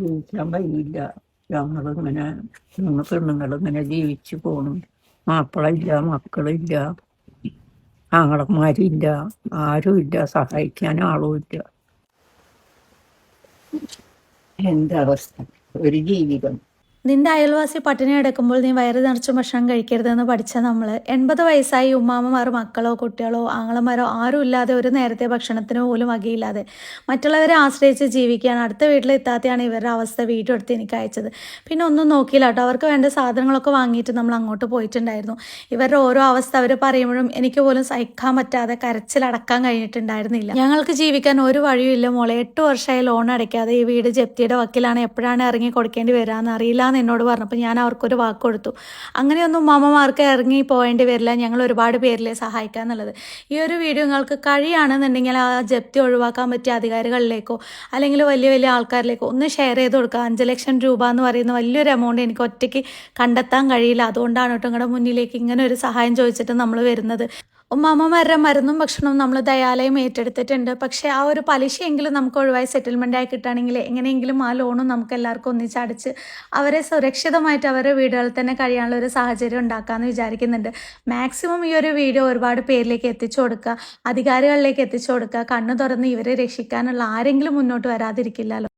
ജീവിക്കാൻ കഴിയില്ല. ഞങ്ങളിങ്ങനെ 3 പെണ്ണുങ്ങളിങ്ങനെ ജീവിച്ചു പോണു. മാപ്പിളയില്ല, മക്കളില്ല, ആങ്ങളമാരില്ല, ആരുമില്ല, സഹായിക്കാൻ ആളുമില്ല. എന്താ അവസ്ഥ? ഒരു ജീവിതം. നിന്റെ അയൽവാസി പട്ടിണി കിടക്കുമ്പോൾ നീ വയറ് നിറച്ച് ഭക്ഷണം കഴിക്കരുതെന്ന് പഠിച്ച നമ്മൾ 80 വയസ്സായി ഉമ്മാമ്മമാർ മക്കളോ കുട്ടികളോ ആങ്ങളമാരോ ആരും ഇല്ലാതെ ഒരു നേരത്തെ ഭക്ഷണത്തിന് പോലും വകയില്ലാതെ മറ്റുള്ളവരെ ആശ്രയിച്ച് ജീവിക്കുകയാണ്. അടുത്ത വീട്ടിൽ എത്താതെയാണ് ഇവരുടെ അവസ്ഥ. വീഡിയോ എടുത്ത് എനിക്ക് അയച്ചത്. പിന്നെ ഒന്നും നോക്കിയില്ല കേട്ടോ. അവർക്ക് വേണ്ട സാധനങ്ങളൊക്കെ വാങ്ങിയിട്ട് നമ്മൾ അങ്ങോട്ട് പോയിട്ടുണ്ടായിരുന്നു. ഇവരുടെ ഓരോ അവസ്ഥ അവർ പറയുമ്പോഴും എനിക്ക് പോലും സഹിക്കാൻ പറ്റാതെ കരച്ചിലടക്കാൻ കഴിഞ്ഞിട്ടുണ്ടായിരുന്നില്ല. ഞങ്ങൾക്ക് ജീവിക്കാൻ ഒരു വഴിയുമില്ല മോളെ. 8 വർഷമായി ലോൺ അടയ്ക്കാതെ ഈ വീട് ജപ്തിയുടെ വക്കിലാണ്. എപ്പോഴാണ് ഇറങ്ങി കൊടുക്കേണ്ടി വരാമെന്ന് അറിയില്ല എന്നോട് പറഞ്ഞപ്പോൾ ഞാൻ അവർക്കൊരു വാക്ക് കൊടുത്തു. അങ്ങനെയൊന്നും ഉമ്മാമ്മമാർക്ക് ഇറങ്ങി പോകേണ്ടി വരില്ല. ഞങ്ങൾ ഒരുപാട് പേരിലെ സഹായിക്കുക എന്നുള്ളത്. ഈ ഒരു വീഡിയോ നിങ്ങൾക്ക് കഴിയുകയാണെന്നുണ്ടെങ്കിൽ ആ ജപ്തി ഒഴിവാക്കാൻ പറ്റിയ അധികാരികളിലേക്കോ അല്ലെങ്കിൽ വലിയ വലിയ ആൾക്കാരിലേക്കോ ഒന്ന് ഷെയർ ചെയ്ത് കൊടുക്കുക. 5 ലക്ഷം രൂപ എന്ന് പറയുന്ന വലിയൊരു എമൗണ്ട് എനിക്ക് ഒറ്റയ്ക്ക് കണ്ടെത്താൻ കഴിയില്ല. അതുകൊണ്ടാണ് കേട്ടോ നിങ്ങളുടെ മുന്നിലേക്ക് ഇങ്ങനെ ഒരു സഹായം ചോദിച്ചിട്ട് നമ്മൾ വരുന്നത്. ഉമ്മാമ്മമാരുടെ മരുന്നും ഭക്ഷണവും നമ്മൾ ദയാലയം ഏറ്റെടുത്തിട്ടുണ്ട്. പക്ഷേ ആ ഒരു പലിശയെങ്കിലും നമുക്ക് ഒഴിവായി സെറ്റിൽമെൻ്റ് ആയി കിട്ടുകയാണെങ്കിൽ എങ്ങനെയെങ്കിലും ആ ലോണും നമുക്ക് എല്ലാവർക്കും ഒന്നിച്ചടച്ച് അവരെ സുരക്ഷിതമായിട്ട് അവരുടെ വീടുകളിൽ തന്നെ കഴിയാനുള്ള ഒരു സാഹചര്യം ഉണ്ടാക്കാമെന്ന് വിചാരിക്കുന്നുണ്ട്. മാക്സിമം ഈ ഒരു വീഡിയോ ഒരുപാട് പേരിലേക്ക് എത്തിച്ചു കൊടുക്കുക, അധികാരികളിലേക്ക് എത്തിച്ചു കൊടുക്കുക. കണ്ണു തുറന്ന് ഇവരെ രക്ഷിക്കാനുള്ള ആരെങ്കിലും മുന്നോട്ട് വരാതിരിക്കില്ലല്ലോ.